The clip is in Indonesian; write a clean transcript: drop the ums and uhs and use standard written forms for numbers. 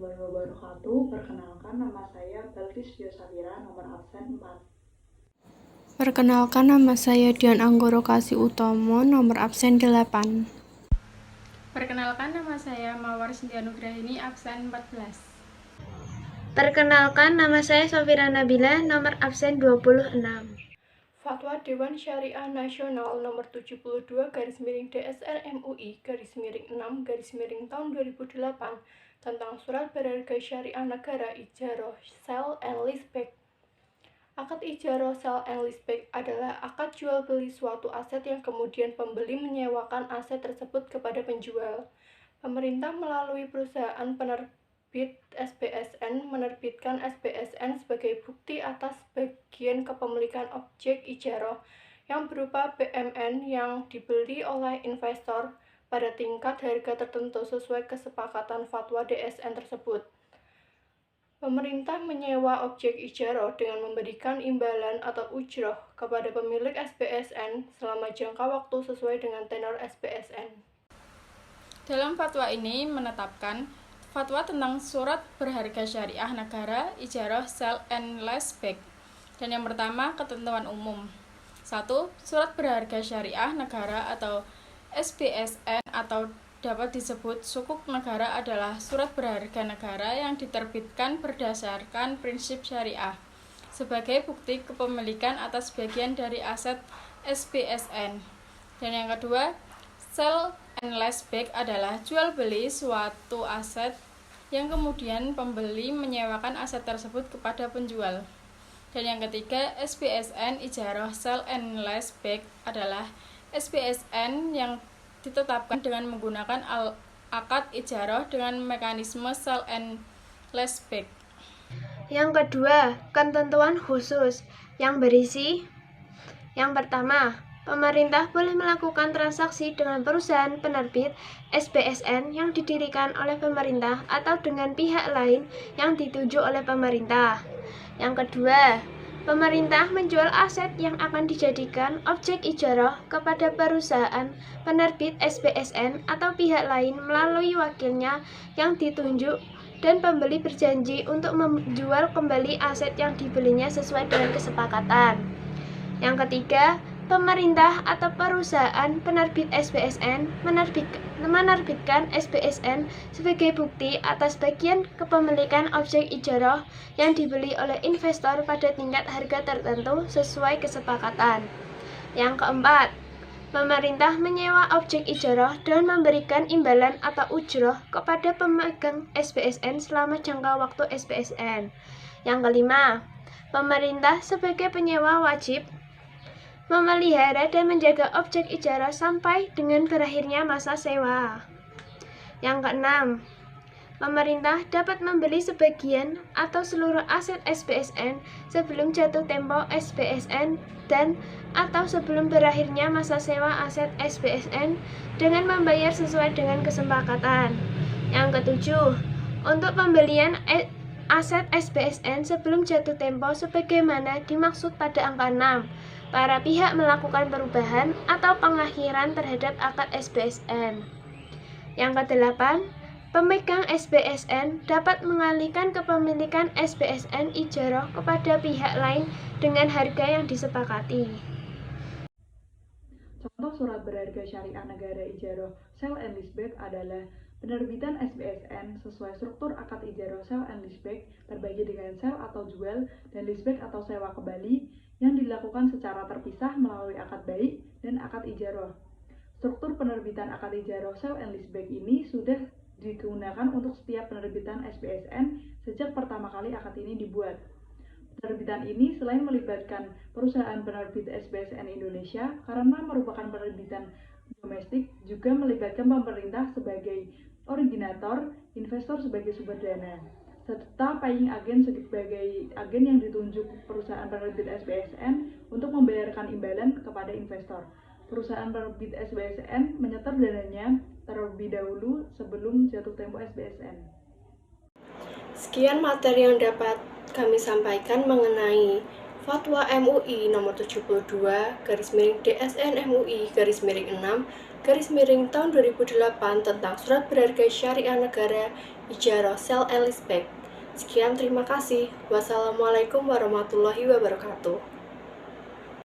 warahmatullahi wabarakatuh. Perkenalkan, nama saya Balkis Biosafira, nomor absen 4. Perkenalkan, nama saya Dian Anggoro Kasih Utomo, nomor absen 8. Perkenalkan, nama saya Mawar Sintia Nugrahini, absen 14. Perkenalkan, nama saya Sofira Nabila, nomor absen 26. Fatwa Dewan Syariah Nasional nomor 72/DSR MUI /6 tahun 2008 tentang surat berharga syariah negara ijaroh sell and leaseback. Akad ijaroh sell and leaseback adalah akad jual beli suatu aset yang kemudian pembeli menyewakan aset tersebut kepada penjual. Pemerintah melalui perusahaan penerbit SBSN menerbitkan SBSN sebagai bukti atas bagian kepemilikan objek ijaroh yang berupa BMN yang dibeli oleh investor pada tingkat harga tertentu sesuai kesepakatan fatwa DSN tersebut. Pemerintah menyewa objek ijaroh dengan memberikan imbalan atau ujroh kepada pemilik SBSN selama jangka waktu sesuai dengan tenor SBSN. Dalam fatwa ini menetapkan fatwa tentang surat berharga syariah negara ijaroh sell and leaseback. Dan yang pertama, ketentuan umum. 1. Surat berharga syariah negara atau SBSN atau dapat disebut sukuk negara adalah surat berharga negara yang diterbitkan berdasarkan prinsip syariah sebagai bukti kepemilikan atas bagian dari aset SBSN. Dan yang kedua, sell and leaseback adalah jual beli suatu aset yang kemudian pembeli menyewakan aset tersebut kepada penjual. Dan yang ketiga, SBSN ijaroh sell and leaseback adalah SBSN yang ditetapkan dengan menggunakan akad ijaroh dengan mekanisme sell and leaseback. Yang kedua, ketentuan khusus yang berisi: yang pertama, pemerintah boleh melakukan transaksi dengan perusahaan penerbit SBSN yang didirikan oleh pemerintah atau dengan pihak lain yang ditunjuk oleh pemerintah. Yang kedua, pemerintah menjual aset yang akan dijadikan objek ijaroh kepada perusahaan penerbit SBSN atau pihak lain melalui wakilnya yang ditunjuk, dan pembeli berjanji untuk menjual kembali aset yang dibelinya sesuai dengan kesepakatan. Yang ketiga, pemerintah atau perusahaan penerbit SBSN menerbitkan SBSN sebagai bukti atas bagian kepemilikan objek ijaroh yang dibeli oleh investor pada tingkat harga tertentu sesuai kesepakatan. Yang keempat, pemerintah menyewa objek ijaroh dan memberikan imbalan atau ujroh kepada pemegang SBSN selama jangka waktu SBSN. Yang kelima, pemerintah sebagai penyewa wajib memelihara dan menjaga objek ijarah sampai dengan berakhirnya masa sewa. Yang keenam, pemerintah dapat membeli sebagian atau seluruh aset SBSN sebelum jatuh tempo SBSN dan atau sebelum berakhirnya masa sewa aset SBSN dengan membayar sesuai dengan kesepakatan. Yang ketujuh, untuk pembelian aset SBSN sebelum jatuh tempo sebagaimana dimaksud pada angka 6, para pihak melakukan perubahan atau pengakhiran terhadap akad SBSN. Yang kedelapan, pemegang SBSN dapat mengalihkan kepemilikan SBSN ijaroh kepada pihak lain dengan harga yang disepakati. Contoh surat berharga syariah negara ijaroh sell and leaseback adalah penerbitan SBSN sesuai struktur akad ijaroh sell and leaseback terbagi dengan sell atau jual dan leaseback atau sewa kembali yang dilakukan secara terpisah melalui akad baik dan akad ijaroh. Struktur penerbitan akad ijaroh sell and leaseback ini sudah digunakan untuk setiap penerbitan SBSN sejak pertama kali akad ini dibuat. Penerbitan ini selain melibatkan perusahaan penerbit SBSN Indonesia karena merupakan penerbitan domestik, juga melibatkan pemerintah sebagai originator, investor sebagai sumber dana, serta paying agen sebagai agen yang ditunjuk perusahaan penerbit SBSN untuk membayarkan imbalan kepada investor. Perusahaan penerbit SBSN menyetor dananya terlebih dahulu sebelum jatuh tempo SBSN. Sekian materi yang dapat kami sampaikan mengenai Fatwa MUI nomor 72/DSN MUI /6 tahun 2008 tentang Surat Berharga Syariah Negara Ijarah Sale and Leaseback. Sekian, terima kasih. Wassalamualaikum warahmatullahi wabarakatuh.